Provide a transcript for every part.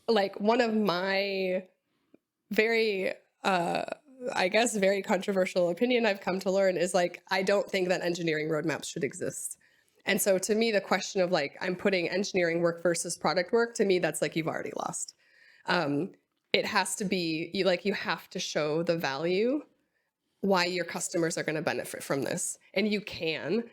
like one of my very, I guess, very controversial opinion I've come to learn is like, I don't think that engineering roadmaps should exist. And so to me, the question of like, I'm putting engineering work versus product work, to me, that's like, you've already lost. It has to be, you have to show the value, why your customers are going to benefit from this. And you can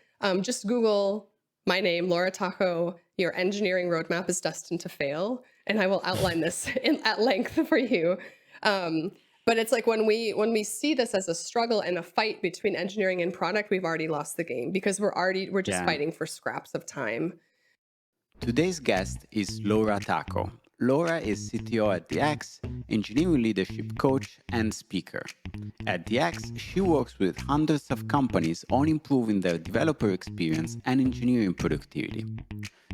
just Google my name, Laura Tacho, your engineering roadmap is destined to fail. And I will outline this at length for you. But it's like when we see this as a struggle and a fight between engineering and product, we've already lost the game because we're just Yeah. fighting for scraps of time. Today's guest is Laura Tacho. Laura is CTO at DevEX, engineering leadership coach, and speaker. At DevEX, she works with hundreds of companies on improving their developer experience and engineering productivity.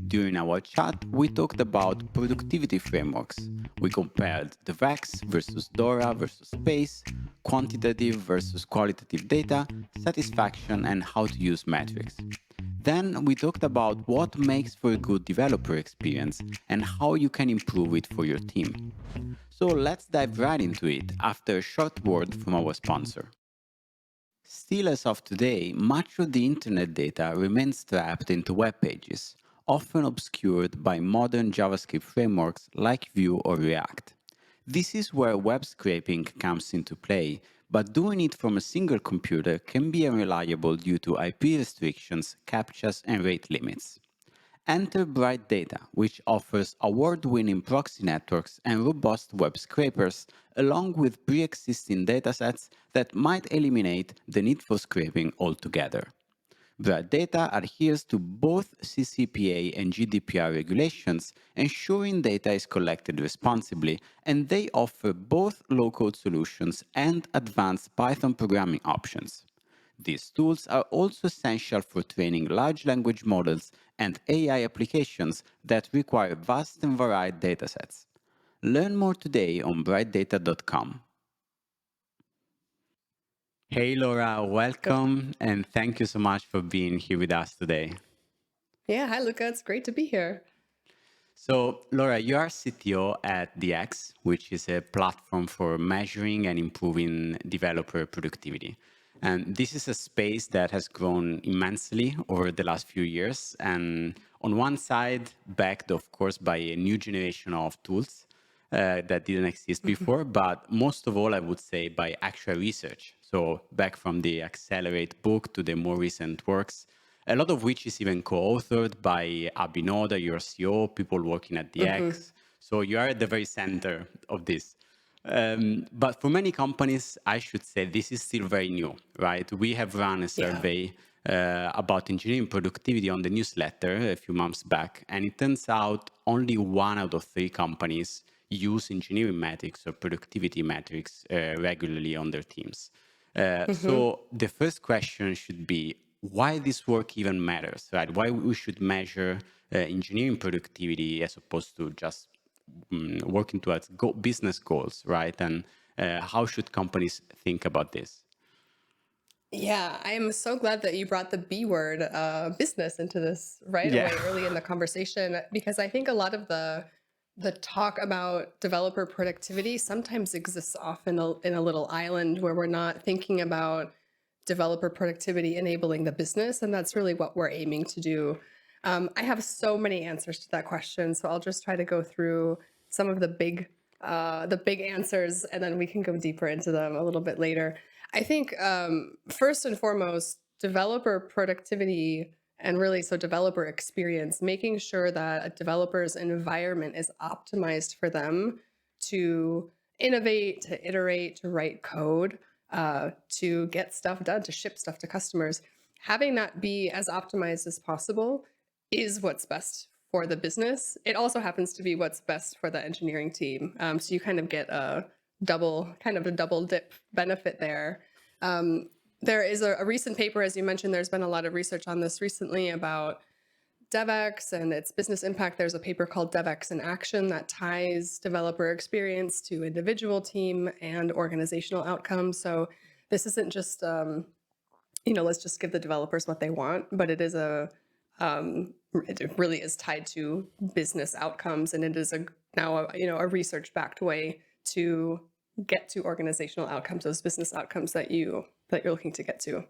During our chat, we talked about productivity frameworks. We compared DevEX versus DORA versus space, quantitative versus qualitative data, satisfaction, and how to use metrics. Then we talked about what makes for a good developer experience and how you can improve it for your team. So let's dive right into it after a short word from our sponsor. Still, as of today, much of the internet data remains trapped into web pages, often obscured by modern JavaScript frameworks like Vue or React. This is where web scraping comes into play, but doing it from a single computer can be unreliable due to IP restrictions, CAPTCHAs, and rate limits. Enter Bright Data, which offers award-winning proxy networks and robust web scrapers, along with pre-existing datasets that might eliminate the need for scraping altogether. Bright Data adheres to both CCPA and GDPR regulations, ensuring data is collected responsibly, and they offer both low-code solutions and advanced Python programming options. These tools are also essential for training large language models and AI applications that require vast and varied datasets. Learn more today on brightdata.com. Hey Laura, Good. welcome and thank you so much for being here with us today. Yeah, hi Luca, it's great to be here. So, Laura, you are CTO at DX, which is a platform for measuring and improving developer productivity. And this is a space that has grown immensely over the last few years. And on one side, backed, of course, by a new generation of tools that didn't exist before, but most of all, I would say by actual research. So, back from the Accelerate book to the more recent works, a lot of which is even co-authored by Abhinoda, your CEO, people working at Mm-hmm. DX. So you are at the very center of this. But for many companies, I should say this is still very new, right? We have run a Yeah. survey about engineering productivity on the newsletter a few months back, and it turns out only 1 out of 3 companies use engineering metrics or productivity metrics regularly on their teams. Mm-hmm. So the first question should be why this work even matters, right? Why we should measure engineering productivity as opposed to just working towards business goals, right? And how should companies think about this? Yeah, I am so glad that you brought the B word, business, into this right Yeah. away early in the conversation, because I think a lot of the talk about developer productivity sometimes exists off in a little island where we're not thinking about developer productivity enabling the business, and that's really what we're aiming to do. I have so many answers to that question, so I'll just try to go through some of the big answers, and then we can go deeper into them a little bit later. I think first and foremost, developer productivity and really so developer experience, making sure that a developer's environment is optimized for them to innovate, to iterate, to write code, to get stuff done, to ship stuff to customers. Having that be as optimized as possible is what's best for the business. It also happens to be what's best for the engineering team. So you kind of get a double dip benefit there. There is a recent paper, as you mentioned, there's been a lot of research on this recently about DevEX and its business impact. There's a paper called DevEX in Action that ties developer experience to individual, team, and organizational outcomes. So this isn't just, let's just give the developers what they want, but it is it really is tied to business outcomes, and it is now a research-backed way to get to organizational outcomes, those business outcomes that you're looking to get to.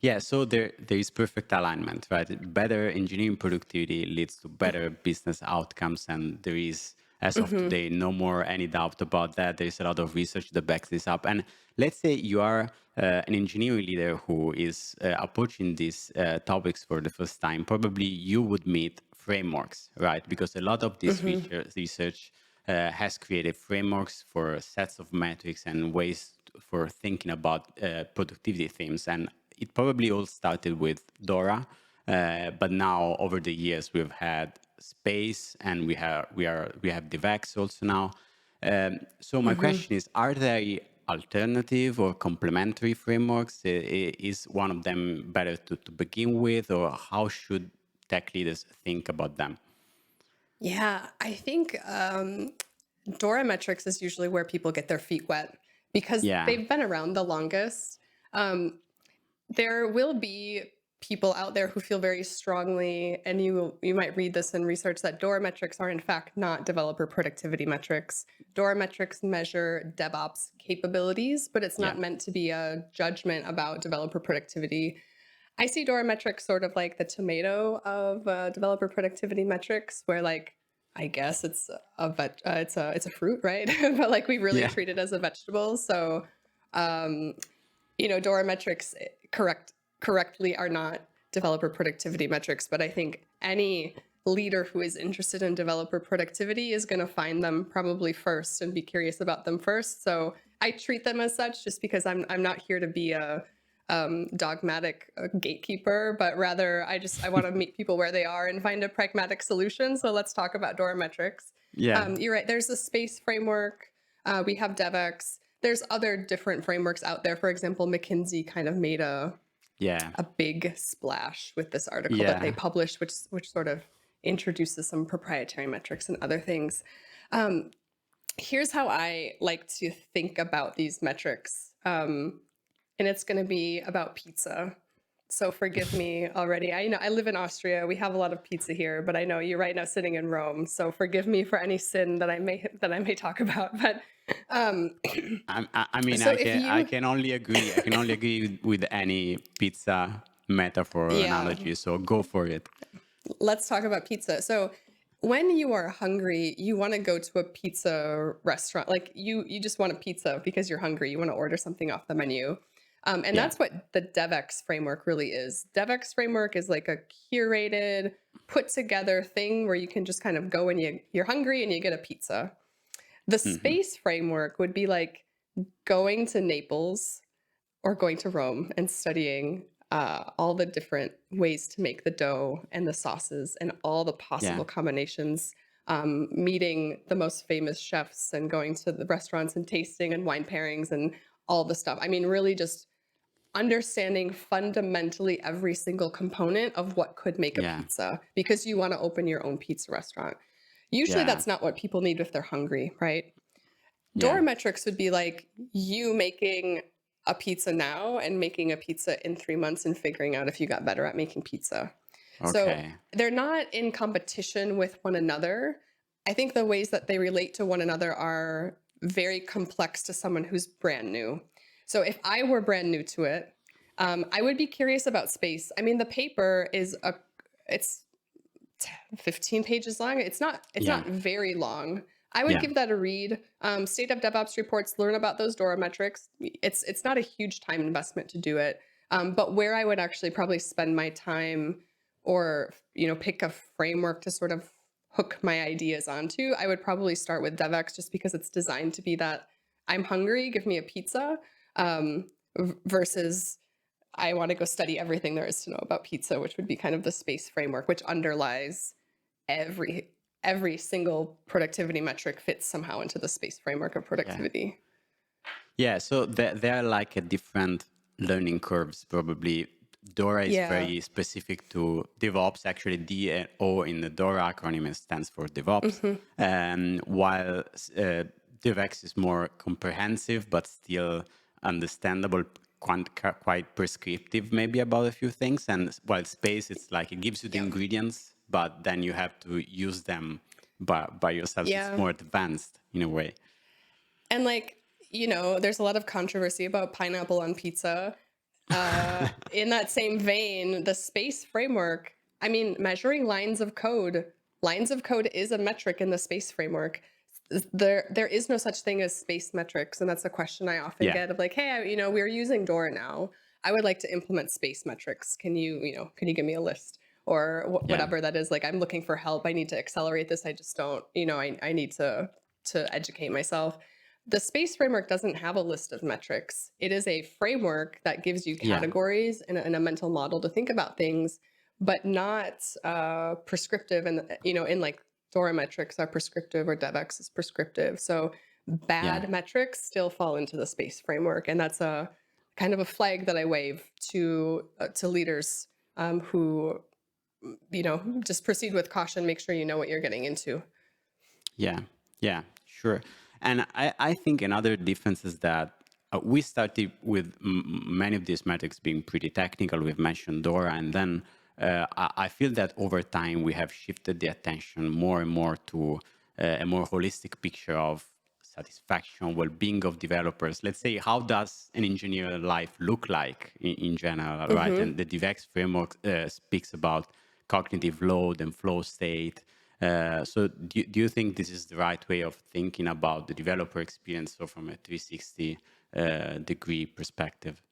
Yeah, so there is perfect alignment, right? Better engineering productivity leads to better business outcomes, and there is, as of Hmm. today, no more any doubt about that. There is a lot of research that backs this up. And let's say you are an engineering leader who is approaching these topics for the first time. Probably you would meet frameworks, right? Because a lot of this Hmm. research has created frameworks for sets of metrics and ways for thinking about productivity themes. And it probably all started with DORA, but now over the years we've had space and we have DevEX also now. So my Hmm. question is: are there alternative or complementary frameworks? Is one of them better to begin with, or how should tech leaders think about them? Yeah, I think DORA metrics is usually where people get their feet wet because Yeah, they've been around the longest. Um, there will be people out there who feel very strongly, and you might read this in research, that DORA metrics are in fact not developer productivity metrics. DORA metrics measure DevOps capabilities, but it's yeah, not meant to be a judgment about developer productivity. I see DORA metrics sort of like the tomato of developer productivity metrics, where like I guess it's it's a fruit, right? But like we really yeah, treat it as a vegetable. So um, DORA metrics correctly are not developer productivity metrics, but I think any leader who is interested in developer productivity is going to find them probably first and be curious about them first. So I treat them as such, just because I'm not here to be a dogmatic gatekeeper, but rather I want to meet people where they are and find a pragmatic solution. So let's talk about DORA metrics. yeah, You're right. There's a space framework. We have DevEX. There's other different frameworks out there. For example, McKinsey kind of made yeah, a big splash with this article that they yeah, published, which sort of introduces some proprietary metrics and other things. Um, Here's how I like to think about these metrics, and it's going to be about pizza. So forgive me already. I live in Austria. We have a lot of pizza here, but I know you're right now sitting in Rome. So forgive me for any sin that I may talk about. But um, I mean, so I if can I you, can only agree. I can only agree with any pizza metaphor or yeah, analogy. So go for it. let's talk about pizza. So when you are hungry, you want to go to a pizza restaurant. Like you just want a pizza because you're hungry. You want to order something off the menu. And Yeah, that's what the DevEX framework really is. DevEX framework is like a curated, put together thing where you can just kind of go and you're hungry and you get a pizza. The hmm, space framework would be like going to Naples or going to Rome and studying all the different ways to make the dough and the sauces and all the yeah, possible combinations, meeting the most famous chefs and going to the restaurants and tasting and wine pairings and all the stuff. I mean, really just understanding fundamentally every single component of what could make a yeah, pizza because you want to open your own pizza restaurant. Usually yeah, that's not what people need if they're hungry, right? yeah. DORA metrics would be like you making a pizza now and making a pizza in 3 months and figuring out if you got better at making pizza. So Okay. they're not in competition with one another. I think the ways that they relate to one another are very complex to someone who's brand new. So if I were brand new to it, I would be curious about space. I mean, the paper it's 15 pages long. It's not Yeah, very long. I would yeah, give that a read. State of DevOps reports, learn about those DORA metrics. It's not a huge time investment to do it. But where I would actually probably spend my time or pick a framework to sort of hook my ideas onto, I would probably start with DevEx just because it's designed to be that I'm hungry, give me a pizza, versus I want to go study everything there is to know about pizza, which would be kind of the space framework, which underlies every every single productivity metric fits somehow into the space framework of yeah. productivity. Yeah, so there are like a different learning curves probably. DORA is Yeah. very specific to DevOps. Actually, D and O in the DORA acronym stands for DevOps, Hmm. while DevEx is more comprehensive but still understandable, quite prescriptive maybe about a few things. And while Space, it's like it gives you the Yeah. ingredients, but then you have to use them by yourselves. It's Yeah. more advanced in a way. And like, there's a lot of controversy about pineapple on pizza. In that same vein, the space framework, I mean, measuring lines of code is a metric in the space framework. There is no such thing as space metrics, and that's a question I often Yeah, get of like, hey, we're using DORA now. I would like to implement space metrics. Can you give me a list or yeah, whatever that is? Like, I'm looking for help. I need to accelerate this. I just don't, I need to educate myself. The space framework doesn't have a list of metrics. It is a framework that gives you yeah, categories and a mental model to think about things, but not prescriptive. And in like DORA metrics are prescriptive or DevEX is prescriptive. So yeah. bad metrics still fall into the space framework, and that's a kind of a flag that I wave to leaders who just proceed with caution. Make sure you know what you're getting into. Yeah, yeah, sure. And I think another difference is that we started with many of these metrics being pretty technical. We've mentioned DORA, and then I feel that over time we have shifted the attention more and more to a more holistic picture of satisfaction, well-being of developers. Let's say, how does an engineer life look like in general, right? Mm-hmm. And the DevEX framework speaks about cognitive load and flow state. So do you think this is the right way of thinking about the developer experience, so from a 360 degree perspective?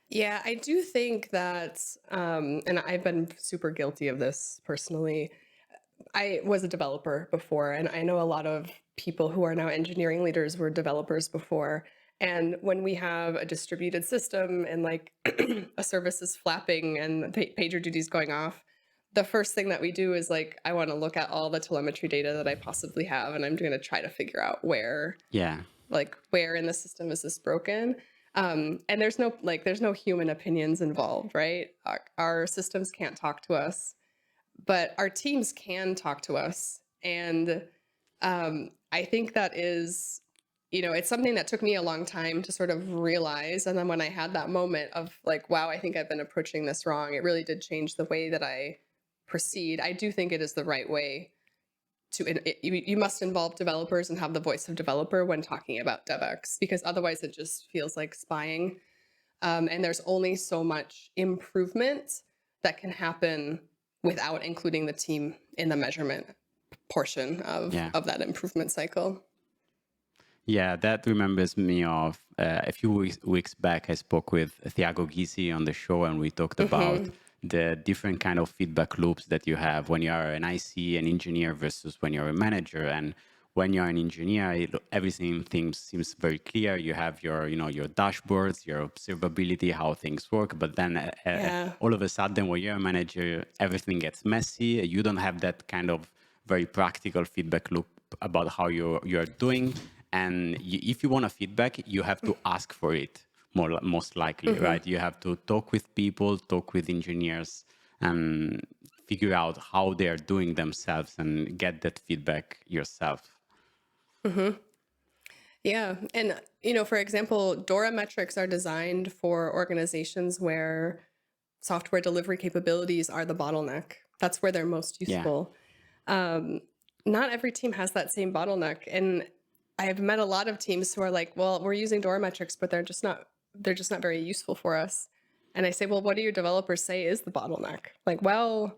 Yeah, I do think that, and I've been super guilty of this personally. I was a developer before, and I know a lot of people who are now engineering leaders were developers before. And when we have a distributed system and like a service is flapping and pager duties going off, the first thing that we do is like, I want to look at all the telemetry data that I possibly have, and I'm going to try to figure out Yeah, where in the system is this broken. And there's no human opinions involved, right? Our systems can't talk to us, but our teams can talk to us. And I think that is, it's something that took me a long time to sort of realize. And then when I had that moment of like, wow, I think I've been approaching this wrong, it really did change the way that I proceed. I do think it is the right way you must involve developers and have the voice of developer when talking about DevEx, because otherwise it just feels like spying. And there's only so much improvement that can happen without including the team in the measurement portion yeah. of that improvement cycle. Yeah, that remembers me of a few weeks back. I spoke with Thiago Gisi on the show, and we talked about Hmm. the different kind of feedback loops that you have when you are an IC, an engineer, versus when you're a manager. And when you're an engineer, everything seems very clear. You have your dashboards, your observability, how things work. But then Yeah. all of a sudden, when you're a manager, everything gets messy. You don't have that kind of very practical feedback loop about how you're doing. And if you want a feedback, you have to ask for it most likely, Hmm. right? You have to talk with people, talk with engineers, and figure out how they are doing themselves and get that feedback yourself. Hmm. Yeah. And, for example, DORA metrics are designed for organizations where software delivery capabilities are the bottleneck. That's where they're most Yeah, useful. Um, Not every team has that same bottleneck. And I've met a lot of teams who are like, well, we're using DORA metrics, but they're just not very useful for us. And I say, well, what do your developers say is the bottleneck? Like, well,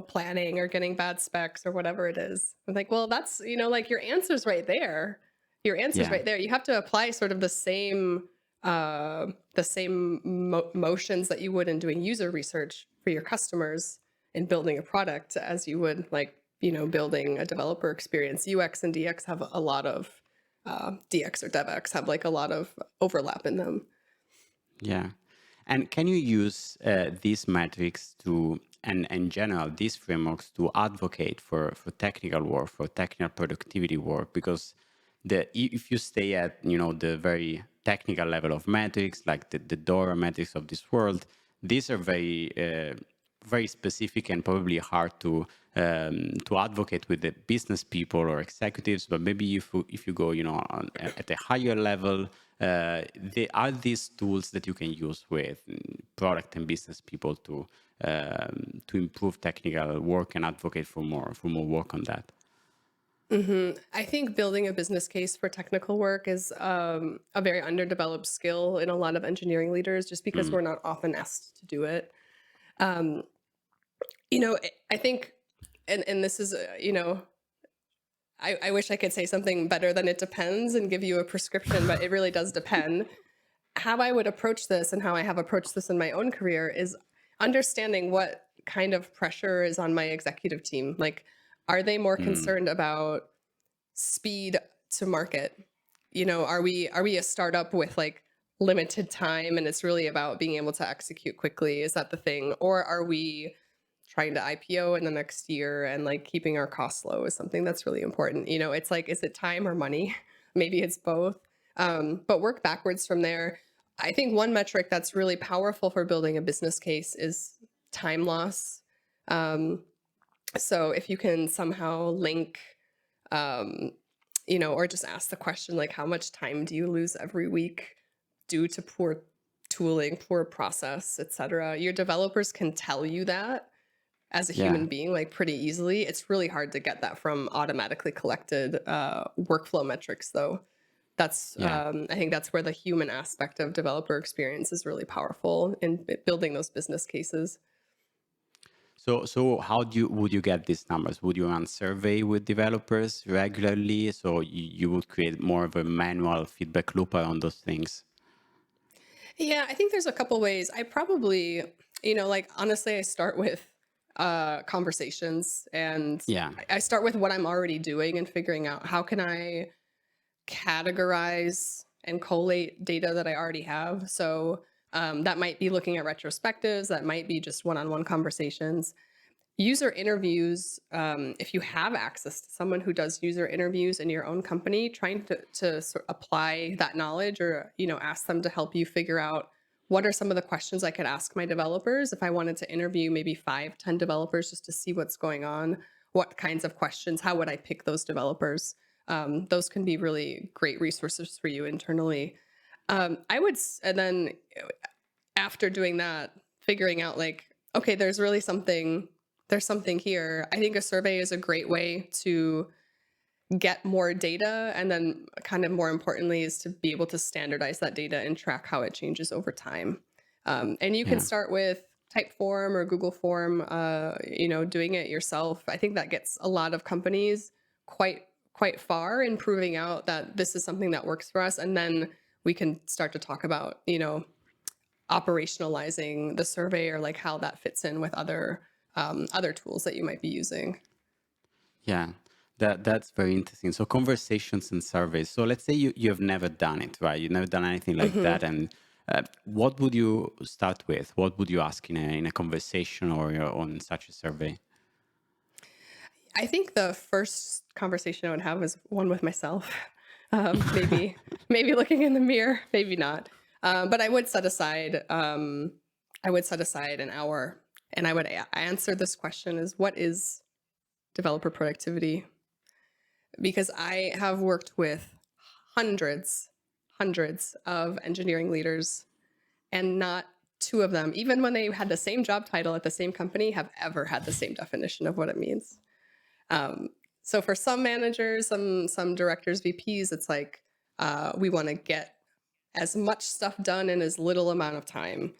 planning or getting bad specs or whatever it is. I'm like, well, that's, like your answer's right there. Your answer's yeah, right there. You have to apply sort of the same motions that you would in doing user research for your customers in building a product as you would like building a developer experience. UX and DX have a lot of DX or DevEx have like a lot of overlap in them. yeah. And can you use these metrics to, and in general, these frameworks to advocate for technical work, for technical productivity work? Because if you stay at the very technical level of metrics, like the DORA metrics of this world, these are very very specific and probably hard to to advocate with the business people or executives, but maybe if you go, at a higher level, there are these tools that you can use with product and business people to improve technical work and advocate for more work on that. I think building a business case for technical work is a very underdeveloped skill in a lot of engineering leaders, just because Mm, we're not often asked to do it. Um, you know, I think, and this is, I wish I could say something better than it depends and give you a prescription, but it really does depend. How I would approach this and how I have approached this in my own career is understanding what kind of pressure is on my executive team. Like, are they more mm, concerned about speed to market? Are we a startup with like limited time and it's really about being able to execute quickly? Is that the thing? Or are we trying to IPO in the next year and like keeping our costs low is something that's really important. It's like, is it time or money? Maybe it's both. But work backwards from there. I think one metric that's really powerful for building a business case is time loss. Um, so if you can somehow link, um, or just ask the question, like, how much time do you lose every week due to poor tooling, poor process, et cetera? Your developers can tell you that as a yeah, human being, like, pretty easily. It's really hard to get that from automatically collected workflow metrics, though. yeah. I think that's where the human aspect of developer experience is really powerful in building those business cases. So how would you get these numbers? Would you run survey with developers regularly? So you would create more of a manual feedback loop around those things. Yeah, I think there's a couple ways. I probably, like, honestly, I start with conversations, and Yeah, I start with what I'm already doing and figuring out how can I categorize and collate data that I already have. So that might be looking at retrospectives, that might be just one-on-one conversations. User interviews, if you have access to someone who does user interviews in your own company, trying to apply that knowledge, or ask them to help you figure out what are some of the questions I could ask my developers if I wanted to interview maybe 5, 10 developers just to see what's going on. What kinds of questions? How would I pick those developers? Those can be really great resources for you internally. And then after doing that, figuring out like, okay, there's something here. I think a survey is a great way to get more data. And then kind of more importantly is to be able to standardize that data and track how it changes over time. And you can yeah, start with Typeform or Google Form, doing it yourself. I think that gets a lot of companies quite far in proving out that this is something that works for us. And then we can start to talk about, operationalizing the survey, or like how that fits in with other tools that you might be using. yeah. That's very interesting. So conversations and surveys. So let's say you have never done it, right? You've never done anything like Mhm. that, and what would you start with? What would you ask in a conversation or on such a survey? I think the first conversation I would have is one with myself. Maybe looking in the mirror, maybe not. But I would set aside an hour, and I would answer this question: is what is developer productivity? Because I have worked with hundreds, hundreds of engineering leaders, and not two of them, even when they had the same job title at the same company, have ever had the same definition of what it means. Um, so for some managers, some directors, VPs, it's like we want to get as much stuff done in as little amount of time.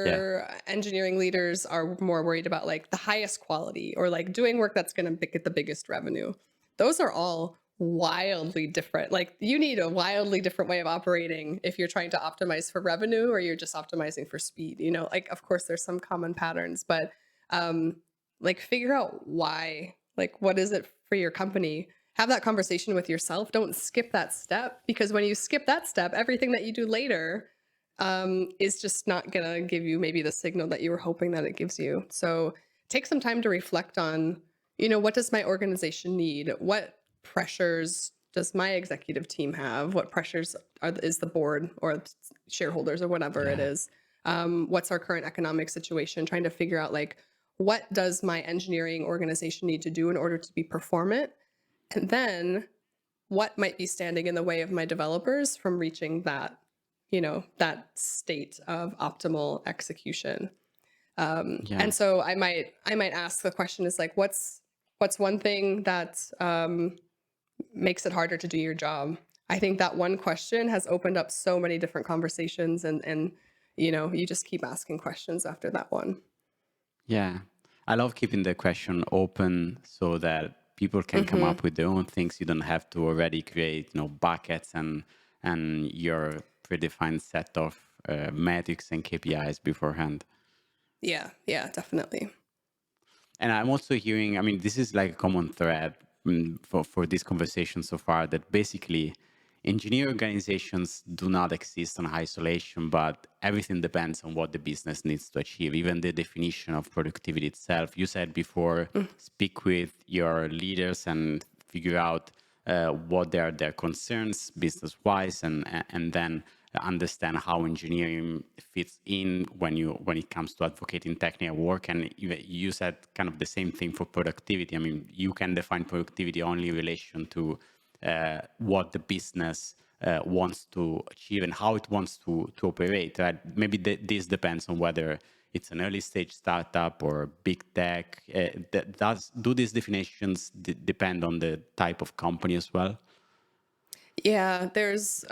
Yeah, Other engineering leaders are more worried about like the highest quality, or like doing work that's going to get the biggest revenue. Those are all wildly different. Like, you need a wildly different way of operating if you're trying to optimize for revenue or you're just optimizing for speed. Like, of course there's some common patterns, but um like, figure out why, like, what is it for your company? Have that conversation with yourself. Don't skip that step, because when you skip that step, everything that you do later is just not going to give you maybe the signal that you were hoping that it gives you. So take some time to reflect on, what does my organization need? What pressures does my executive team have? What pressures is the board or shareholders or whatever it yeah, is? What's our current economic situation? Trying to figure out like, what does my engineering organization need to do in order to be performant? And then what might be standing in the way of my developers from reaching that, that state of optimal execution. Yeah. And so I might ask the question is like, what's one thing that makes it harder to do your job? I think that one question has opened up so many different conversations, and you just keep asking questions after that one. Yeah. I love keeping the question open so that people can come Hmm. up with their own things. You don't have to already create, buckets and your predefined set of metrics and KPIs beforehand. Yeah, yeah, definitely. And I'm also hearing, I mean, this is like a common thread for this conversation so far, that basically engineer organizations do not exist in isolation, but everything depends on what the business needs to achieve, even the definition of productivity itself. You said before, Mm. speak with your leaders and figure out what are their concerns business wise, and then understand how engineering fits in when it comes to advocating technical work. And you said kind of the same thing for productivity. I mean, you can define productivity only in relation to what the business wants to achieve and how it wants to operate. Right? Maybe this depends on whether it's an early stage startup or big tech. Do these definitions depend on the type of company as well? Yeah, there's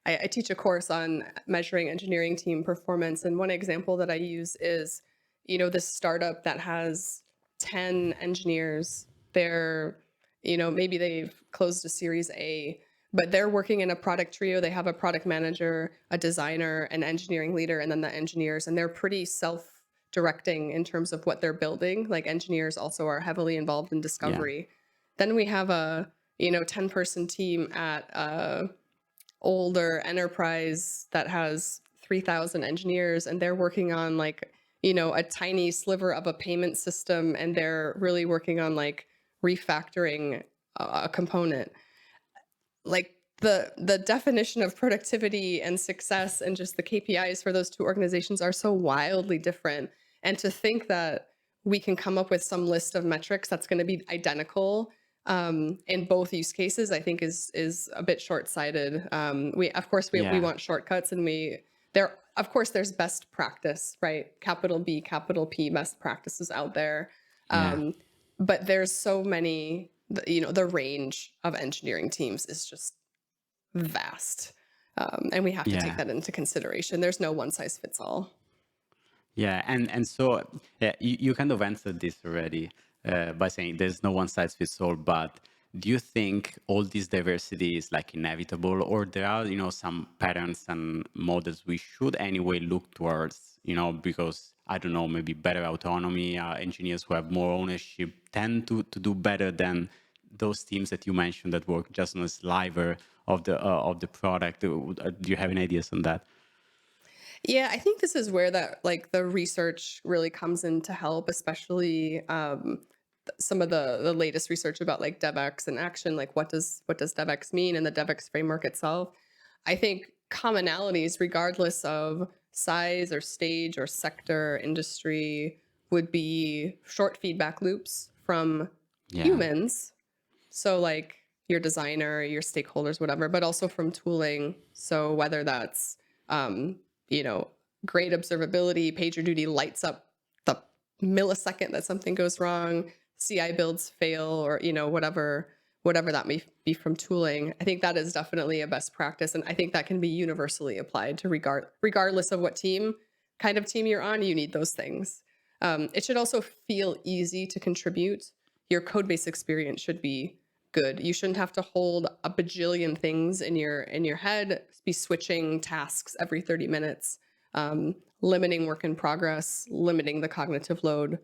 I teach a course on measuring engineering team performance, and one example that I use is, this startup that has 10 engineers. They're, maybe they've closed a Series A, but they're working in a product trio. They have a product manager, a designer, an engineering leader, and then the engineers, and they're pretty self-directing in terms of what they're building. Like engineers also are heavily involved in Yeah. discovery. Then we have a 10-person team at older enterprise that has 3,000 engineers, and they're working on like, a tiny sliver of a payment system, and they're really working on like refactoring a component. Like the definition of productivity and success and just the KPIs for those two organizations are so wildly different. And to think that we can come up with some list of metrics that's going to be identical in both use cases, I think is a bit short-sighted. We of course we Yeah. want shortcuts, and there of course there's best practice, right? Capital B, capital P, best practices out there. Yeah. Um, but there's so many, the range of engineering teams is just vast. And we have to take Yeah. that into consideration. There's no one size fits all. Yeah, and so yeah, you kind of answered this already by saying there's no one size fits all. But do you think all this diversity is like inevitable, or there are some patterns and models we should anyway look towards? Because I don't know, maybe better autonomy. Engineers who have more ownership tend to do better than those teams that you mentioned that work just on a sliver of the product. Do you have any ideas on that? Yeah, I think this is where that like the research really comes in to help, especially some of the latest research about like DevEX and action. Like what does DevEX mean and the DevEX framework itself? I think commonalities, regardless of size or stage or sector, industry, would be short feedback loops from Yeah. humans. So like your designer, your stakeholders, whatever, but also from tooling. So whether that's um, you know, great observability, PagerDuty lights up the millisecond that something goes wrong, CI builds fail, or whatever that may be from tooling. I think that is definitely a best practice, and I think that can be universally applied to regardless of what kind of team you're on. You need those things. It should also feel easy to contribute. Your code base experience should be good. You shouldn't have to hold a bajillion things in your head, be switching tasks every 30 minutes, limiting work in progress, limiting the cognitive load,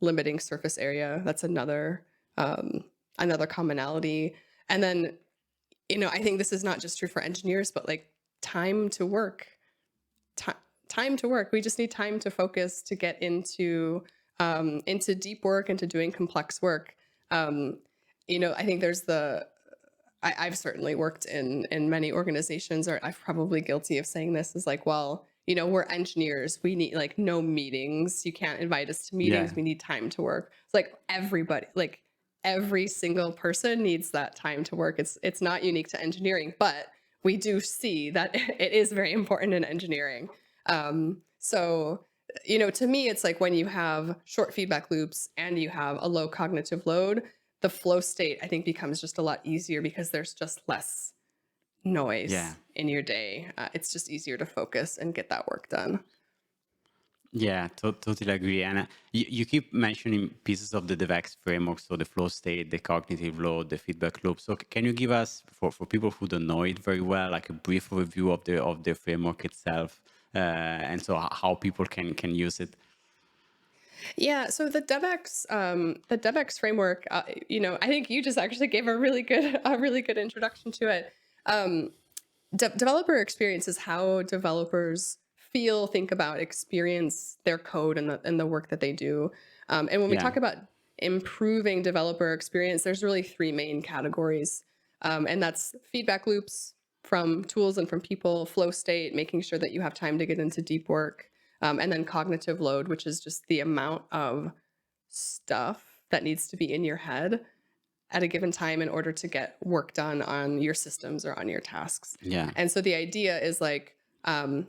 limiting surface area. That's another commonality. And then, I think this is not just true for engineers, but like time to work. Ti time to work. We just need time to focus to get into deep work, into doing complex work. Um, I think I've certainly worked in many organizations, or I'm probably guilty of saying this, is like, well, we're engineers. We need like no meetings. You can't invite us to meetings. Yeah. We need time to work. It's like everybody, like every single person needs that time to work. It's not unique to engineering, but we do see that it is very important in engineering. So, to me, it's like when you have short feedback loops and you have a low cognitive load, the flow state, I think, becomes just a lot easier because there's just less Yeah. noise in your day. It's just easier to focus and get that work done. Yeah, totally agree. And you keep mentioning pieces of the DevEX framework, so the flow state, the cognitive load, the feedback loop. So can you give us, for people who don't know it very well, like a brief review of the framework itself, and so how people can use it? Yeah, so the DevEX framework, I think you just actually gave a really good introduction to it. Um, Developer experience is how developers feel, think about, experience their code and the work that they do. And when we Yeah, talk about improving developer experience, there's really three main categories, and that's feedback loops from tools and from people, flow state, making sure that you have time to get into deep work, and then cognitive load, which is just the amount of stuff that needs to be in your head at a given time in order to get work done on your systems or on your tasks. yeah, And so the idea is like,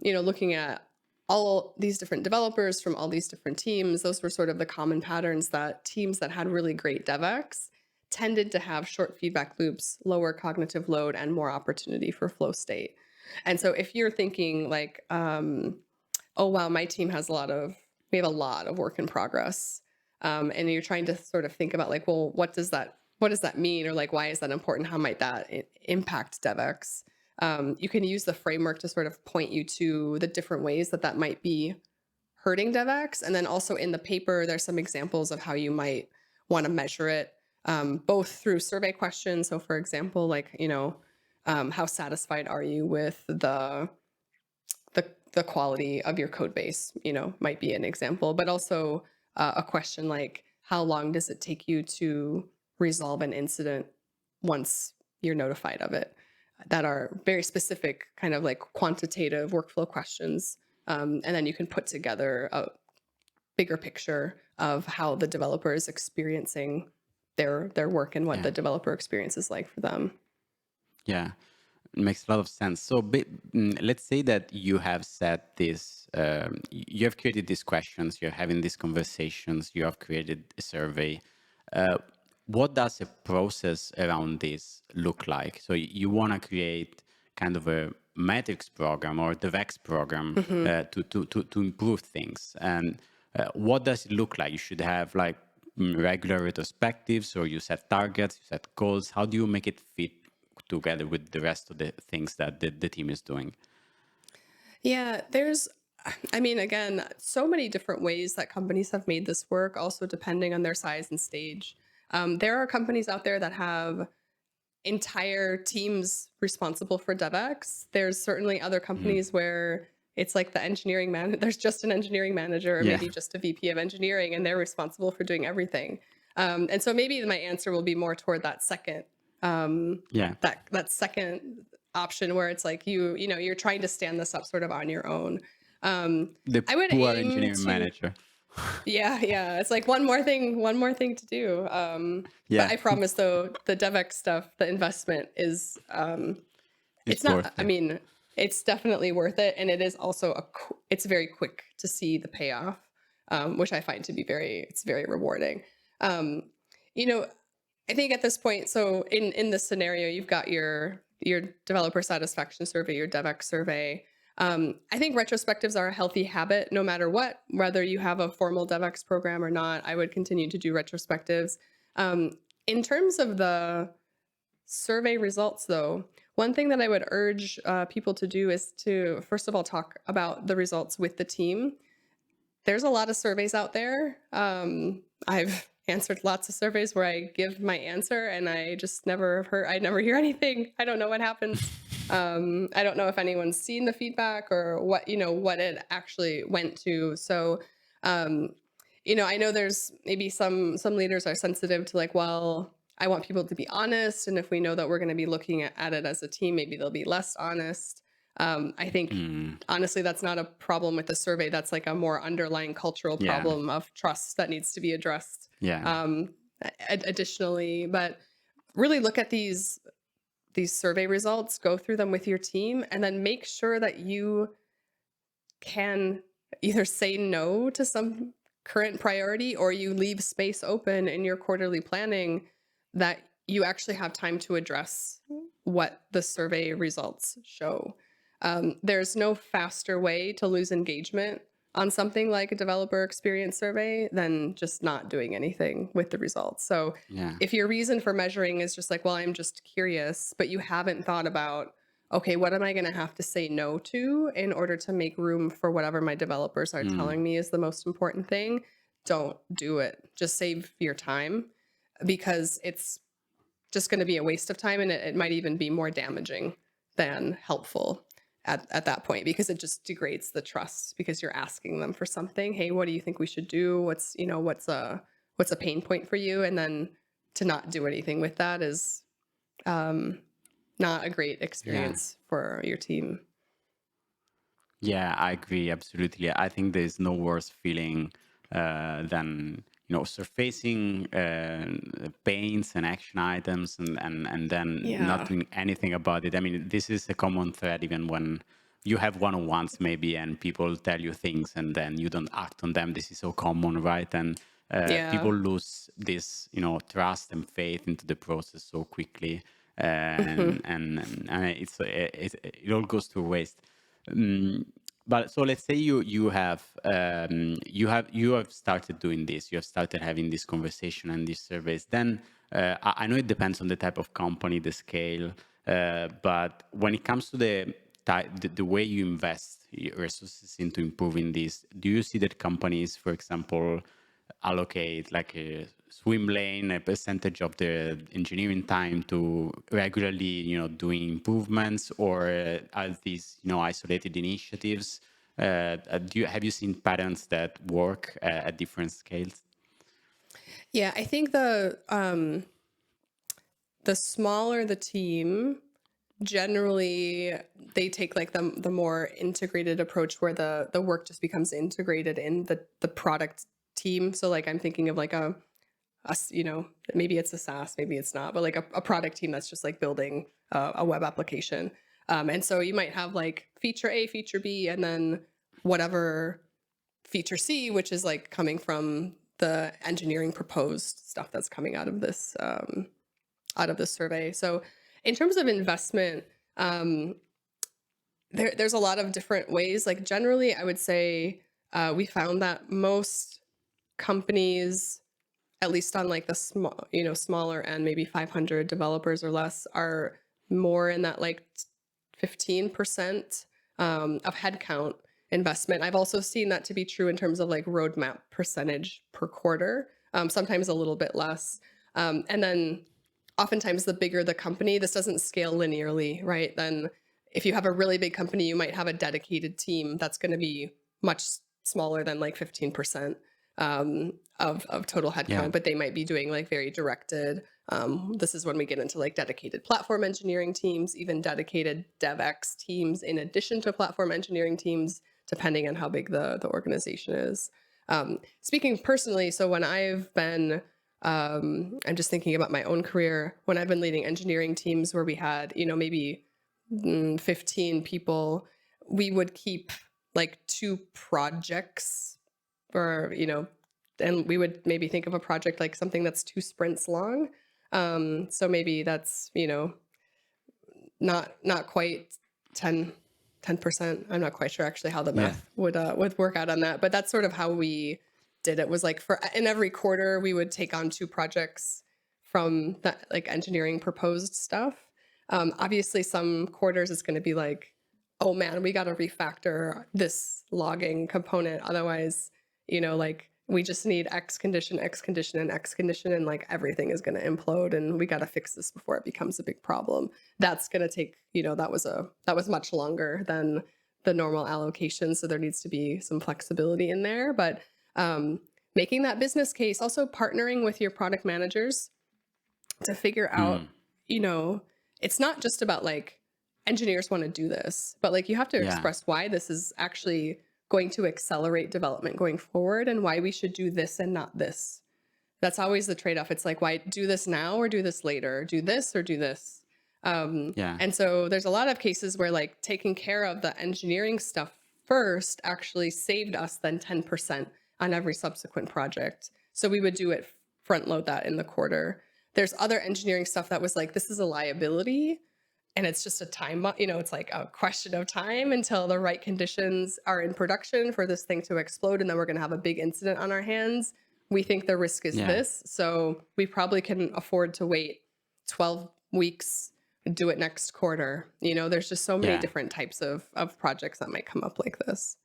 looking at all these different developers from all these different teams, those were sort of the common patterns that teams that had really great DevEx tended to have short feedback loops, lower cognitive load, and more opportunity for flow state. And so if you're thinking like, oh, wow, my team we have a lot of work in progress. And you're trying to sort of think about like, well, what does that mean? Or like, why is that important? How might that impact DevEx? You can use the framework to sort of point you to the different ways that might be hurting DevEx. And then also in the paper, there's some examples of how you might want to measure it, both through survey questions. So for example, like, how satisfied are you with the quality of your code base, might be an example, but also a question like, how long does it take you to resolve an incident once you're notified of it? That are very specific, kind of like quantitative workflow questions. And then you can put together a bigger picture of how the developer is experiencing their work and what yeah, the developer experience is like for them. yeah. Makes a lot of sense. So let's say that you have set this, you have created these questions, you're having these conversations, you have created a survey. Uh, what does a process around this look like? So you want to create kind of a metrics program or DevEX program Mhm. to improve things. And what does it look like? You should have like regular retrospectives, or you set targets, you set goals. How do you make it fit together with the rest of the things that the team is doing? Yeah, I mean, again, so many different ways that companies have made this work, also depending on their size and stage. There are companies out there that have entire teams responsible for DevEx. There's certainly other Mm. companies where it's like the engineering man, there's just an engineering manager or Yeah, maybe just a VP of engineering, and they're responsible for doing everything. And so maybe my answer will be more toward that second yeah. that second option where it's like you're trying to stand this up sort of on your own. The I would poor aim engineering to manager. yeah, it's like one more thing to do. But Yeah, I promise though, the DevEx stuff, the investment is it's it's not, worth I it. mean, it's definitely worth it, and it is also it's very quick to see the payoff, which I find to be it's very rewarding. Um, you know, I think at this point, so in this scenario, you've got your developer satisfaction survey, your DevEx survey. I think retrospectives are a healthy habit, no matter what, whether you have a formal DevEx program or not. I would continue to do retrospectives. In terms of the survey results, though, one thing that I would urge people to do is to, first of all, talk about the results with the team. There's a lot of surveys out there. I've answered lots of surveys where I give my answer and I never hear anything. I don't know what happens. I don't know if anyone's seen the feedback or what it actually went to. So, um, I know there's maybe some leaders are sensitive to like, well, I want people to be honest, and if we know that we're going to be looking at it as a team, maybe they'll be less honest. I think Mm, honestly, that's not a problem with the survey. That's like a more underlying cultural yeah. problem of trust that needs to be addressed. Yeah. Additionally, but really look at these survey results, go through them with your team, and then make sure that you can either say no to some current priority or you leave space open in your quarterly planning that you actually have time to address what the survey results show. There's no faster way to lose engagement on something like a developer experience survey than just not doing anything with the results. So Yeah. if your reason for measuring is just like, well, I'm just curious, but you haven't thought about, okay, what am I going to have to say no to in order to make room for whatever my developers are Mm, telling me is the most important thing? Don't do it. Just save your time because it's just going to be a waste of time, and it might even be more damaging than helpful at that point, because it just degrades the trust because you're asking them for something. Hey, what do you think we should do? What's a pain point for you? And then to not do anything with that is um, not a great yeah. experience for your team. Yeah, I agree absolutely. I think there's no worse feeling than surfacing pains and action items and then not Yeah. doing anything about it. I mean, this is a common thread even when you have one-on-ones maybe and people tell you things and then you don't act on them. This is so common, right? And Yeah. people lose this trust and faith into the process so quickly, Hmm. and it all goes to waste. Mm, but so let's say you have started doing this. You have started having this conversation and these surveys. Then I know it depends on the type of company, the scale, but when it comes to the way you invest your resources into improving this, do you see that companies, for example, allocate like a swim lane, a percentage of the engineering time to regularly, doing improvements, or are these, isolated initiatives? Have you seen patterns that work at different scales? Yeah, I think the smaller the team, generally they take like the more integrated approach where the work just becomes integrated in the product team. So like I'm thinking of like maybe it's a SaaS, maybe it's not, but like a product team that's just like building a web application. And so you might have like feature A, feature B, and then whatever feature C, which is like coming from the engineering proposed stuff that's coming out of this survey. So in terms of investment, um, there's a lot of different ways. Like generally, I would say we found that most companies, at least on like the smaller end, maybe 500 developers or less, are more in that like 15% of headcount investment. I've also seen that to be true in terms of like roadmap percentage per quarter, sometimes a little bit less. And then oftentimes the bigger the company, this doesn't scale linearly, right? Then if you have a really big company, you might have a dedicated team that's going to be much smaller than like 15% of total Yeah. headcount, but they might be doing like very directed. This is when we get into like dedicated platform engineering teams, even dedicated DevEX teams, in addition to platform engineering teams, depending on how big the organization is. Speaking personally, so when I've been I'm just thinking about my own career when I've been leading engineering teams where we had, maybe 15 people, we would keep like 2 projects for, and we would maybe think of a project like something that's 2 sprints long. So maybe that's, not quite 10%. I'm not quite sure actually how the Yeah. math would work out on that, but that's sort of how we did it. Was like for in every quarter we would take on 2 projects from that like engineering proposed stuff. Obviously, some quarters it's going to be like, oh man, we got to refactor this logging component, otherwise, like we just need X condition, X condition, and X condition, and like everything is going to implode, and we got to fix this before it becomes a big problem. That's going to take, that was much longer than the normal allocation, so there needs to be some flexibility in there. But making that business case, also partnering with your product managers to figure out, Mm, it's not just about like engineers want to do this, but like you have to Yeah. express why this is actually going to accelerate development going forward and why we should do this and not this. That's always the trade-off. It's like, why do this now or do this later? Do this or do this? Yeah. And so there's a lot of cases where like taking care of the engineering stuff first actually saved us then 10% on every subsequent project. So we would do it, front load that in the quarter. There's other engineering stuff that was like, this is a liability and it's just a time, it's like a question of time until the right conditions are in production for this thing to explode. And then we're going to have a big incident on our hands. We think the risk is Yeah. this. So we probably can afford to wait 12 weeks, do it next quarter. There's just so many Yeah. different types of projects that might come up like this.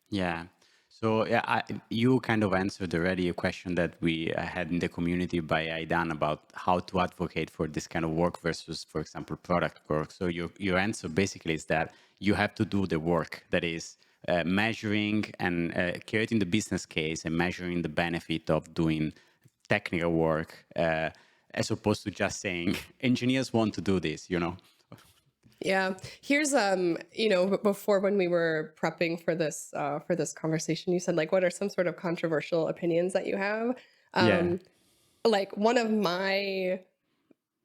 Yeah. So yeah, you kind of answered already a question that we had in the community by Aidan about how to advocate for this kind of work versus, for example, product work. So your answer basically is that you have to do the work, that is measuring and creating the business case and measuring the benefit of doing technical work, as opposed to just saying engineers want to do this, you know? Yeah. Here's before, when we were prepping for this conversation, you said like, what are some sort of controversial opinions that you have? Yeah. Like one of my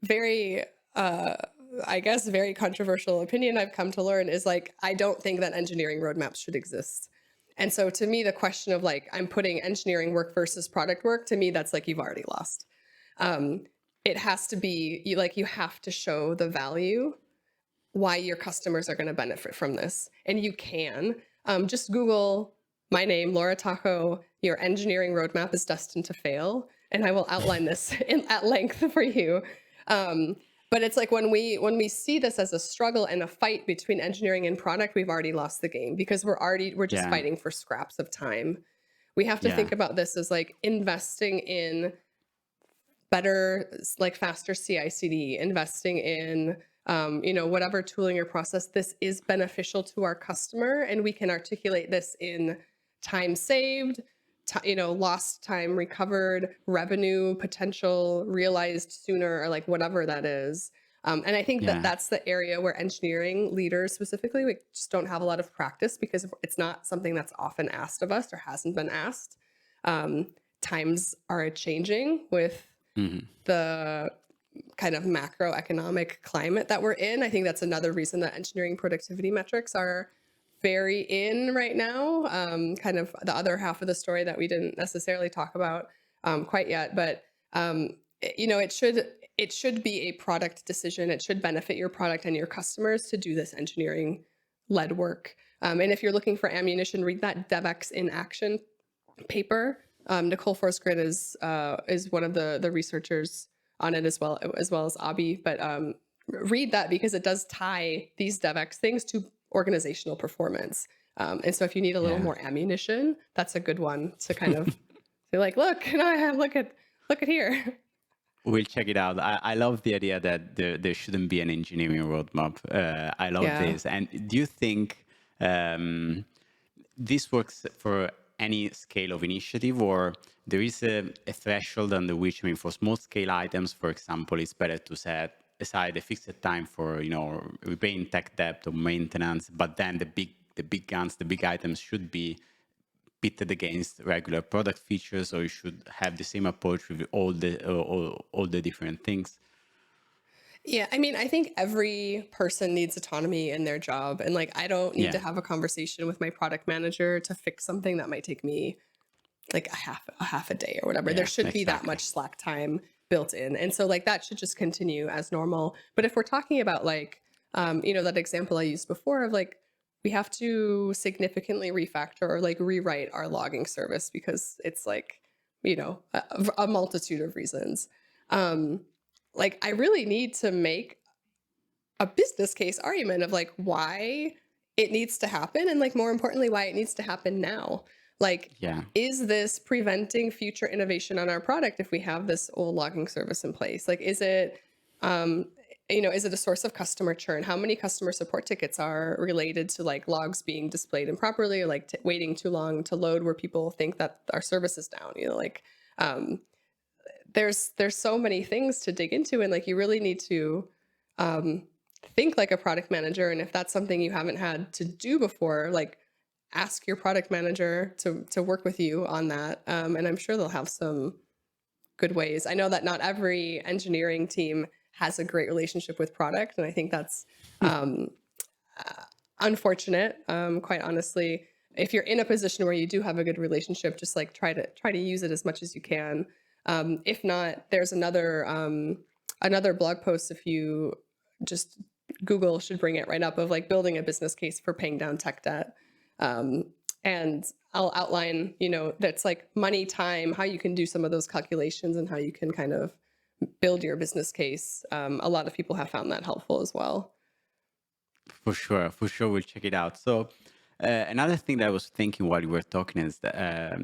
very I guess very controversial opinion I've come to learn is like, I don't think that engineering roadmaps should exist. And so to me, the question of like, I'm putting engineering work versus product work, to me, that's like, you've already lost. It has to be you have to show the value, why your customers are going to benefit from this. And you can just Google my name, Laura Tacho, your engineering roadmap is destined to fail. And I will outline this at length for you. But it's like when we see this as a struggle and a fight between engineering and product, we've already lost the game because we're just Yeah. fighting for scraps of time. We have to Yeah. think about this as like investing in better, like faster CI/CD, investing in whatever tooling or process. This is beneficial to our customer, and we can articulate this in time saved, lost time recovered, revenue potential realized sooner, or like whatever that is. And I think that Yeah. that's the area where engineering leaders specifically, we just don't have a lot of practice because it's not something that's often asked of us or hasn't been asked. Times are changing with Mhm. the kind of macroeconomic climate that we're in. I think that's another reason that engineering productivity metrics are very in right now. Kind of the other half of the story that we didn't necessarily talk about quite yet, but it should be a product decision. It should benefit your product and your customers to do this engineering led work. And if you're looking for ammunition, read that DevEX in action paper. Nicole Forsgren is one of the researchers on it as well as Abi. But read that because it does tie these DevEX things to organizational performance. And so if you need a little Yeah. more ammunition, that's a good one to kind of say like, look, look at here. We'll check it out. I love the idea that there shouldn't be an engineering roadmap. I love Yeah. this. And do you think this works for any scale of initiative, or there is a threshold under which, I mean, for small scale items, for example, it's better to set aside a fixed time for, repaying tech debt or maintenance, but then the big guns, the big items should be pitted against regular product features, or you should have the same approach with all the different things? Yeah, I mean, I think every person needs autonomy in their job. And like, I don't need to Yeah. have a conversation with my product manager to fix something that might take me like a half a day or whatever. There Yeah, should be that exactly. much slack time built in. And so like that should just continue as normal. But if we're talking about like, that example I used before of like, we have to significantly refactor or like rewrite our logging service because it's like, a multitude of reasons. Like I really need to make a business case argument of like why it needs to happen and like more importantly why it needs to happen now. Like, Yeah. is this preventing future innovation on our product if we have this old logging service in place? Like, is it is it a source of customer churn? How many customer support tickets are related to like logs being displayed improperly or like waiting too long to load where people think that our service is down? Um, there's so many things to dig into, and like you really need to think like a product manager. And if that's something you haven't had to do before, like ask your product manager to work with you on that. And I'm sure they'll have some good ways. I know that not every engineering team has a great relationship with product, and I think that's um, unfortunate. Quite honestly, if you're in a position where you do have a good relationship, just like try to use it as much as you can. If not, there's another blog post. If you just Google should bring it right up, of like building a business case for paying down tech debt. And I'll outline, that's like money, time, how you can do some of those calculations and how you can kind of build your business case. A lot of people have found that helpful as well. For sure, we'll check it out. So, another thing that I was thinking while you were talking is that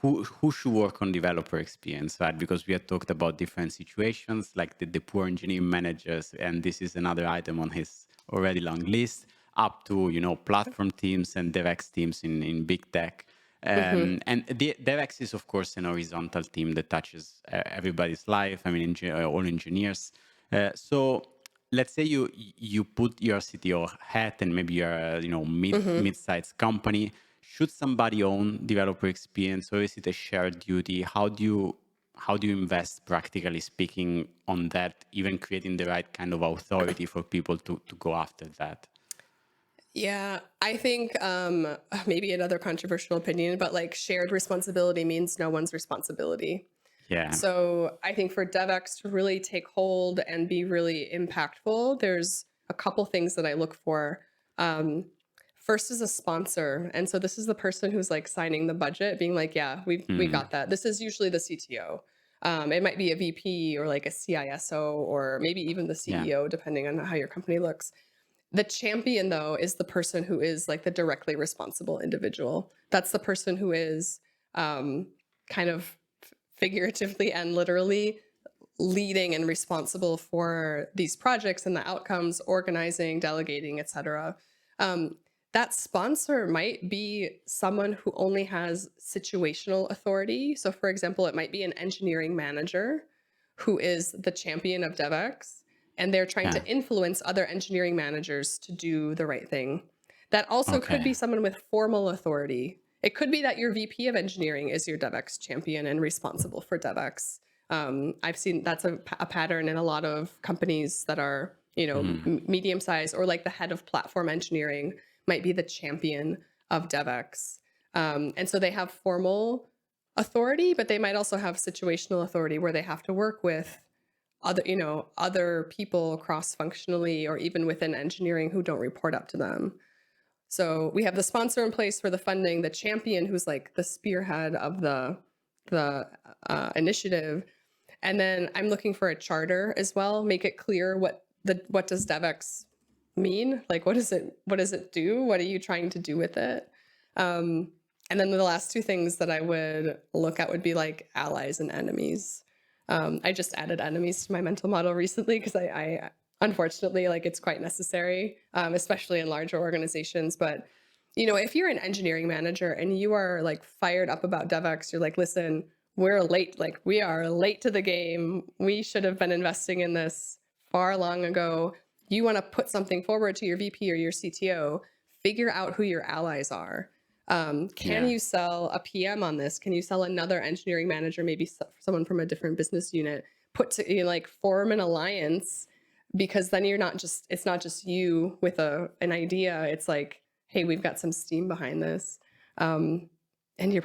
who should work on developer experience, right? Because we had talked about different situations, like the poor engineering managers, and this is another item on his already long list, up to platform teams and DevEX teams in big tech. Hmm. And the DevEX is, of course, an horizontal team that touches everybody's life. I mean, all engineers. So let's say you put your CTO hat and maybe you're a Hmm. mid-sized company. Should somebody own developer experience, or is it a shared duty? How do you invest, practically speaking, on that, even creating the right kind of authority for people to go after that? Yeah, I think maybe another controversial opinion, but like shared responsibility means no one's responsibility. Yeah. So I think for DevEx to really take hold and be really impactful, there's a couple things that I look for. Um, First is a sponsor, and so this is the person who's like signing the budget, being like, "Yeah, we Mm, got that." This is usually the CTO. It might be a VP or like a CISO or maybe even the yeah. CEO, depending on how your company looks. The champion, though, is the person who is like the directly responsible individual. That's the person who is um, kind of figuratively and literally leading and responsible for these projects and the outcomes, organizing, delegating, etc. Um, that sponsor might be someone who only has situational authority. So, for example, it might be an engineering manager who is the champion of DevEx, and they're trying Yeah. to influence other engineering managers to do the right thing. That also could be Okay. someone with formal authority. It could be that your VP of engineering is your DevEx champion and responsible for DevEx. I've seen that's a pattern in a lot of companies that are, Mm, medium sized, or like the head of platform engineering might be the champion of DevEx. And so they have formal authority, but they might also have situational authority where they have to work with other people cross functionally or even within engineering who don't report up to them. So we have the sponsor in place for the funding, the champion who's like the spearhead of the initiative, and then I'm looking for a charter as well. Make it clear what does DevEx mean? Like what does it do? What are you trying to do with it? Um, and then the last two things that I would look at would be like allies and enemies. I just added enemies to my mental model recently because I unfortunately, like, it's quite necessary, especially in larger organizations. But if you're an engineering manager and you are like fired up about DevEx, you're like, listen, we're late. Like, we are late to the game. We should have been investing in this far long ago. You want to put something forward to your VP or your CTO, figure out who your allies are. Can yeah. you sell a PM on this? Can you sell another engineering manager, maybe someone from a different business unit, like form an alliance? Because then it's not just you with an idea. It's like, hey, we've got some steam behind this. And you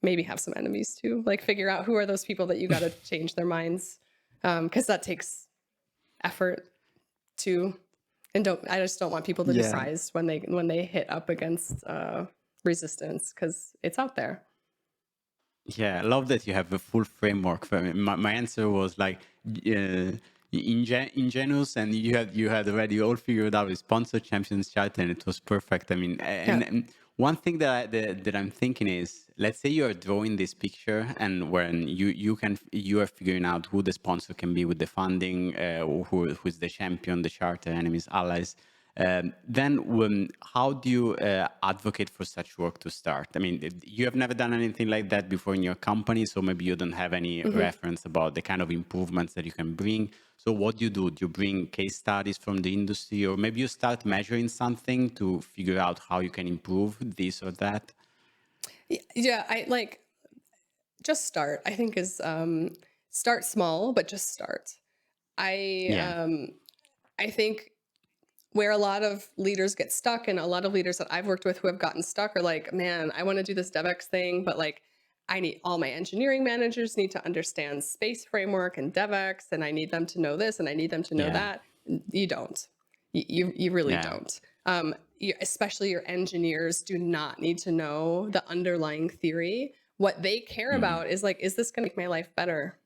maybe have some enemies too. Like, figure out who are those people that you got to change their minds, because that takes effort too. And I just don't want people to be Yeah. surprised when they hit up against resistance, because it's out there. Yeah, I love that you have a full framework for me. My answer was like ingenuous, and you had already all figured out with sponsor champions chart, and it was perfect. I mean, Yeah. and one thing that I'm thinking is, let's say you are drawing this picture, and when you are figuring out who the sponsor can be with the funding, who's the champion, the charter, enemies, allies. Then how do you advocate for such work to start? I mean, you have never done anything like that before in your company, so maybe you don't have any Mhm. reference about the kind of improvements that you can bring. So what do you do? Do you bring case studies from the industry, or maybe you start measuring something to figure out how you can improve this or that? Yeah, I like just start. I think is start small, but just start. I Yeah, um I think where a lot of leaders get stuck, and a lot of leaders that I've worked with who have gotten stuck are like, man, I want to do this DevEX thing, but like I need all my engineering managers need to understand space framework and DevEX, and I need them to know this and I need them to know yeah, that. You don't. You really yeah, don't. Especially your engineers do not need to know the underlying theory. What they care mm, about is like, is this going to make my life better?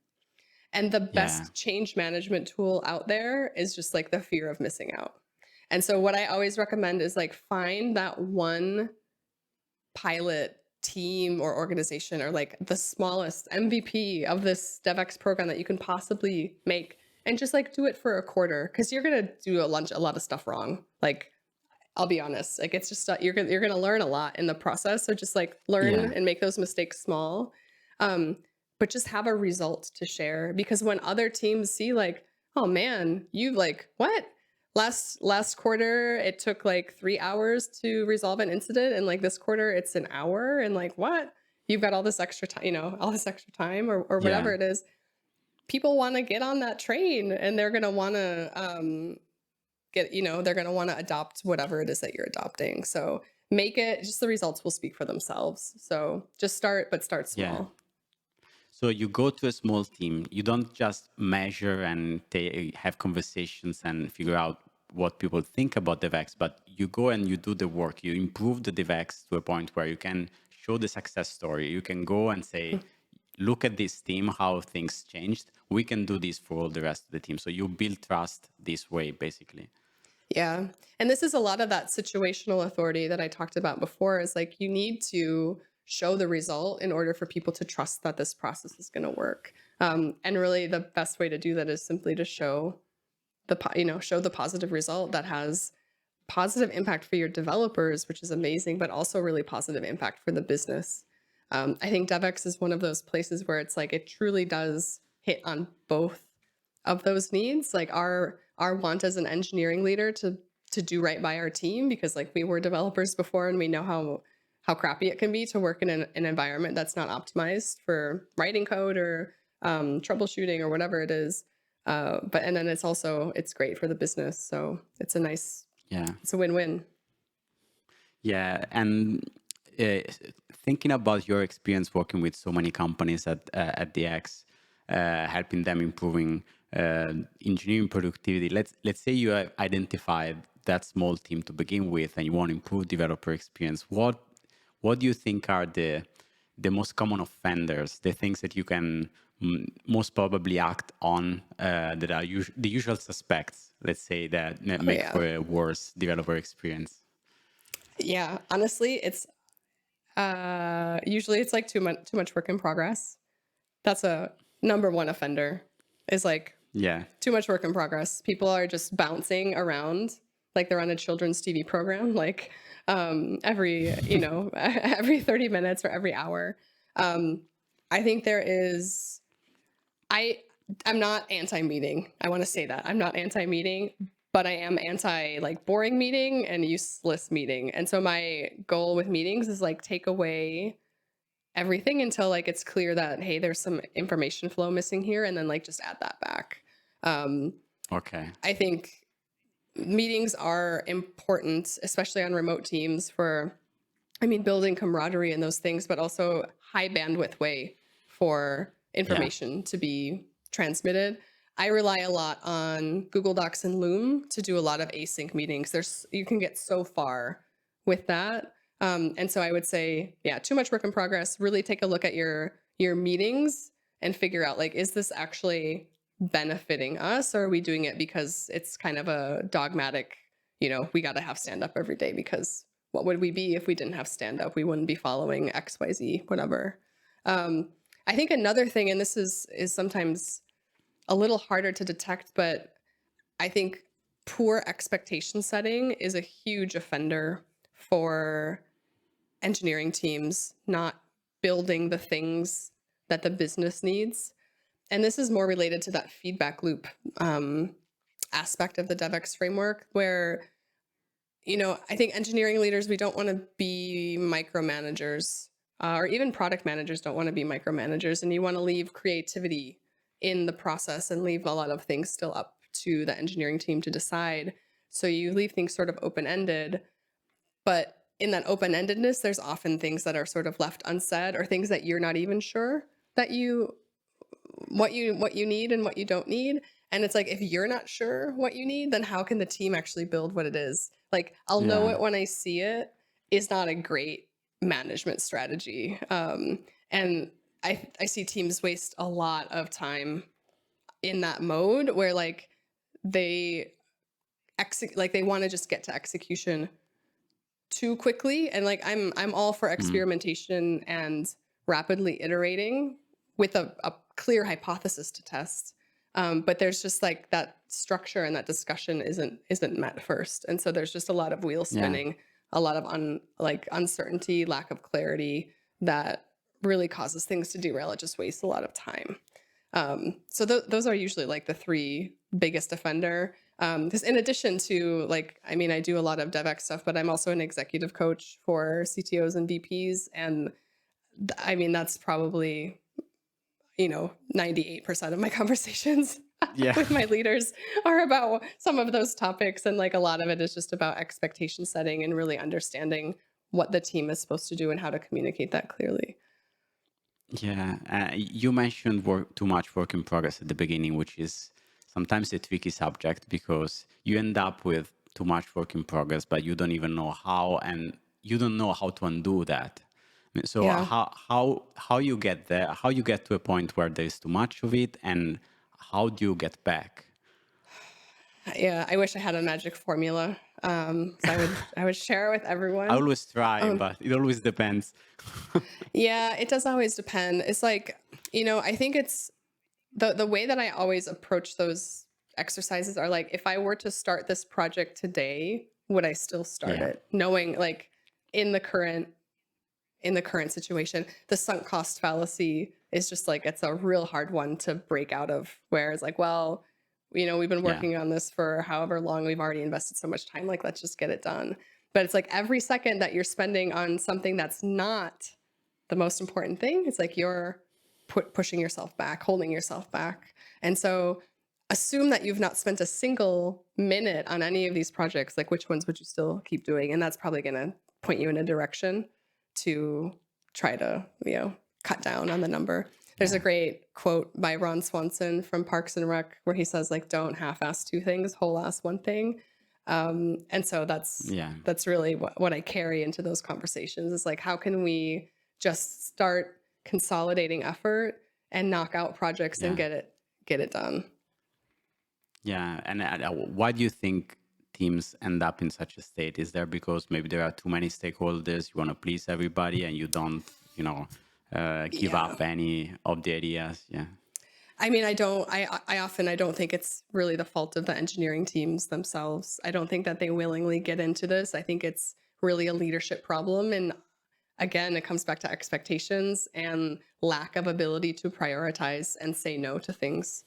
And the yeah, best change management tool out there is just like the fear of missing out. And so what I always recommend is like find that one pilot team or organization or like the smallest MVP of this DevEX program that you can possibly make and just like do it for a quarter because you're going to do a lot of stuff wrong. Like I'll be honest, like it's just you're gonna learn a lot in the process. So just like learn yeah, and make those mistakes small, um, but just have a result to share. Because when other teams see like, oh man, you like what last quarter it took like 3 hours to resolve an incident, and like this quarter it's an hour, and like what you've got all this extra time, all this extra time or yeah. whatever it is. People want to get on that train, and they're gonna want to they're going to want to adopt whatever it is that you're adopting. So make it just the results will speak for themselves. So just start, but start Yeah. small. So you go to a small team. You don't just measure and have conversations and figure out what people think about DevEx, but you go and you do the work. You improve the DevEx to a point where you can show the success story. You can go and say, look at this team, how things changed. We can do this for all the rest of the team. So you build trust this way, basically. Yeah. And this is a lot of that situational authority that I talked about before is like you need to show the result in order for people to trust that this process is going to work. And really the best way to do that is simply to show show the positive result that has positive impact for your developers, which is amazing, but also really positive impact for the business. I think DevEx is one of those places where it's like it truly does hit on both of those needs. Like our want as an engineering leader to do right by our team because like we were developers before and we know how crappy it can be to work in an environment that's not optimized for writing code or troubleshooting or whatever it is. But and then it's great for the business. So Yeah. it's a win-win. Yeah, and uh, thinking about your experience working with so many companies at DX, helping them improving engineering productivity. Let's say you have identified that small team to begin with, and you want to improve developer experience. What do you think are the most common offenders, the things that you can most probably act on that are the usual suspects? Let's say that Oh make yeah. for a worse developer experience. Yeah, honestly, it's usually it's like too much work in progress. That's a number one offender is like Yeah. too much work in progress. People are just bouncing around like they're on a children's TV program, like every, every 30 minutes or every hour. Um, I think there is I I'm not anti-meeting. I want to say that. I'm not anti-meeting, but I am anti like boring meeting and useless meeting. And so my goal with meetings is like take away everything until like it's clear that hey, there's some information flow missing here and then like just add that back. Um Okay. I think meetings are important, especially on remote teams for building camaraderie and those things, but also high bandwidth way for Yeah. information to be transmitted. I rely a lot on Google Docs and Loom to do a lot of async meetings. You can get so far with that. And so I would say, yeah, too much work in progress. Really take a look at your meetings and figure out like, is this actually benefiting us, or are we doing it because it's kind of a dogmatic, we got to have stand up every day because what would we be if we didn't have stand up? We wouldn't be following XYZ, whatever. Um, I think another thing, and this is sometimes a little harder to detect, but I think poor expectation setting is a huge offender for engineering teams not building the things that the business needs. And this is more related to that feedback loop aspect of the DevEX framework, where, I think engineering leaders, we don't want to be micromanagers, or even product managers don't want to be micromanagers. And you want to leave creativity in the process and leave a lot of things still up to the engineering team to decide. So you leave things sort of open-ended, but in that open-endedness, there's often things that are sort of left unsaid, or things that you're not even sure that what you need and what you don't need. And it's like, if you're not sure what you need, then how can the team actually build what it is? Like, I'll know Yeah. it when I see it is not a great management strategy. And I see teams waste a lot of time in that mode where like they they want to just get to execution too quickly. And like I'm all for experimentation and rapidly iterating with a clear hypothesis to test. But there's just like that structure and that discussion isn't met first. And so there's just a lot of wheel Yeah. spinning, a lot of uncertainty, lack of clarity that really causes things to derail. It just wastes a lot of time. So those are usually like the three biggest offender. Because in addition to I do a lot of DevEX stuff, but I'm also an executive coach for CTOs and VPs. And that's probably, 98% of my conversations Yeah. with my leaders are about some of those topics. And like a lot of it is just about expectation setting and really understanding what the team is supposed to do and how to communicate that clearly. Yeah, you mentioned too much work in progress at the beginning, which is sometimes a tricky subject because you end up with too much work in progress, but you don't even know how, and you don't know how to undo that. I mean, so Yeah. how you get there, how you get to a point where there's too much of it, and how do you get back? Yeah, I wish I had a magic formula. So I would share it with I everyone. always try, Um, but it always depends. yeah, it does always depend. It's like, I think it's the way that I always approach those exercises are like, if I were to start this project today, would I still start Yeah, it? Knowing like in the current situation, the sunk cost fallacy is just like, it's a real hard one to break out of, where it's like, well, we've been yeah, working on this for however long, we've already invested so much time, like, let's just get it done. But it's like every second that you're spending on something that's not the most important thing, it's like you're pushing yourself back, holding yourself back. And so assume that you've not spent a single minute on any of these projects. Like, which ones would you still keep doing? And that's probably going to point you in a direction to try to, cut down on the number. There's a yeah, great quote by Ron Swanson from Parks and Rec where he says, like, don't half-ass two things, whole-ass one thing. And so yeah, that's really what I carry into those conversations, is like, how can we just start consolidating effort and knock out projects and yeah. get it done. Yeah, and why do you think teams end up in such a state? Is there because maybe there are too many stakeholders, you want to please everybody, and you don't, give Yeah. up any of the ideas? Yeah, I don't think it's really the fault of the engineering teams themselves. I don't think that they willingly get into this. I think it's really a leadership problem. And again, it comes back to expectations and lack of ability to prioritize and say no to things.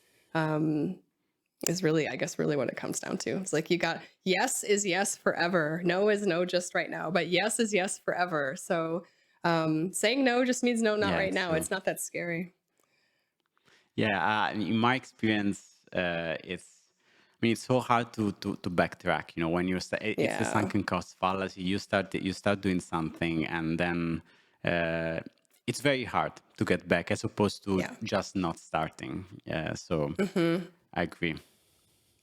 Is really, I guess, really what it comes down to. It's like, you got, yes is yes forever. No is no just right now, but yes is yes forever. So saying no just means no, not yeah, right it's now. true. It's not that scary. Yeah, in my experience, it's so hard to backtrack. When it's the Yeah. sunken cost fallacy. You start doing something, and then it's very hard to get back, as opposed to Yeah. just not starting. Yeah, so I agree.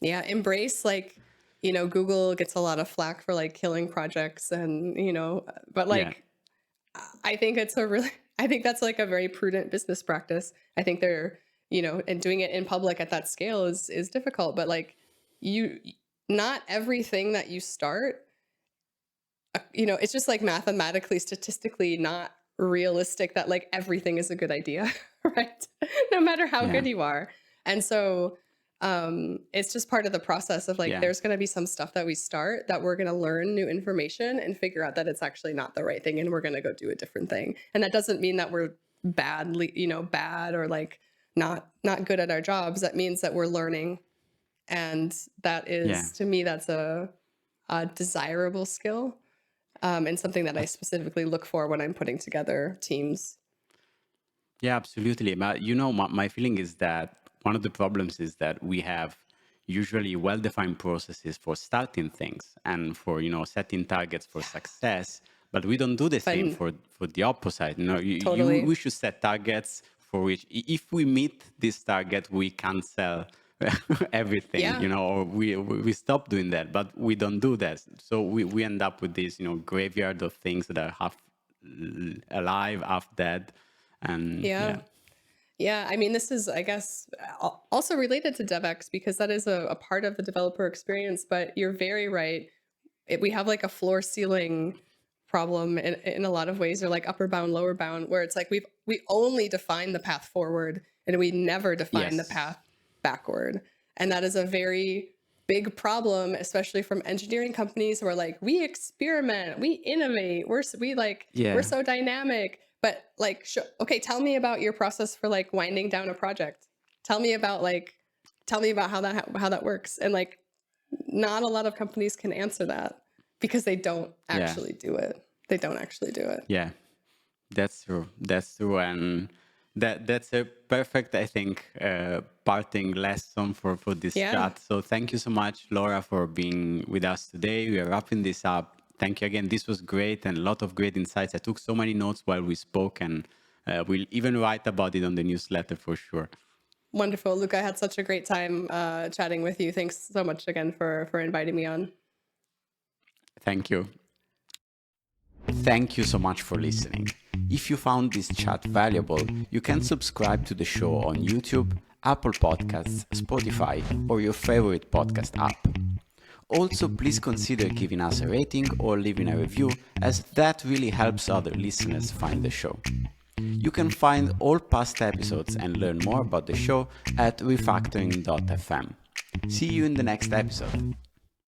Yeah. Embrace, like, Google gets a lot of flack for like killing projects and, but Yeah, like, I think it's I think that's like a very prudent business practice. I think they're, and doing it in public at that scale is difficult, but like, you, not everything that you start, it's just like mathematically, statistically not realistic that like everything is a good idea, right? No matter how yeah, good you are. And so It's just part of the process of like, Yeah. there's going to be some stuff that we start that we're going to learn new information and figure out that it's actually not the right thing. And we're going to go do a different thing. And that doesn't mean that we're bad or like not good at our jobs. That means that we're learning. And that is, Yeah. to me, that's a desirable skill. And something that I specifically look for when I'm putting together teams. Yeah, absolutely. But my feeling is that one of the problems is that we have usually well-defined processes for starting things and for, setting targets for success, but we don't do the same But for the opposite. totally. We should set targets for which, if we meet this target, we cancel everything, Yeah. or we stop doing that, but we don't do that. So we end up with this, graveyard of things that are half alive, half dead. And Yeah. Yeah. I mean, this is, I guess, also related to DevEX because that is a part of the developer experience. But you're very right. We have like a floor ceiling problem in a lot of ways, or like upper bound, lower bound, where it's like we only define the path forward and we never define the yes, path backward. And that is a very big problem, especially from engineering companies who are like, we experiment, we innovate, we're yeah, so dynamic. But like, okay, tell me about your process for like winding down a project. Tell me about how that works. And like, not a lot of companies can answer that because they don't yeah, actually do it. They don't actually do it. yeah. That's true. That's true, and that's a perfect, I think, parting lesson for this Yeah. chat. So thank you so much, Laura, for being with us today. We are wrapping this up. Thank you again. This was great and a lot of great insights. I took so many notes while we spoke, and we'll even write about it on the newsletter for sure. Wonderful. Luca, I had such a great time chatting with you. Thanks so much again for inviting me on. Thank you. Thank you so much for listening. If you found this chat valuable, you can subscribe to the show on YouTube, Apple Podcasts, Spotify, or your favorite podcast app. Also, please consider giving us a rating or leaving a review, as that really helps other listeners find the show. You can find all past episodes and learn more about the show at refactoring.fm. See you in the next episode.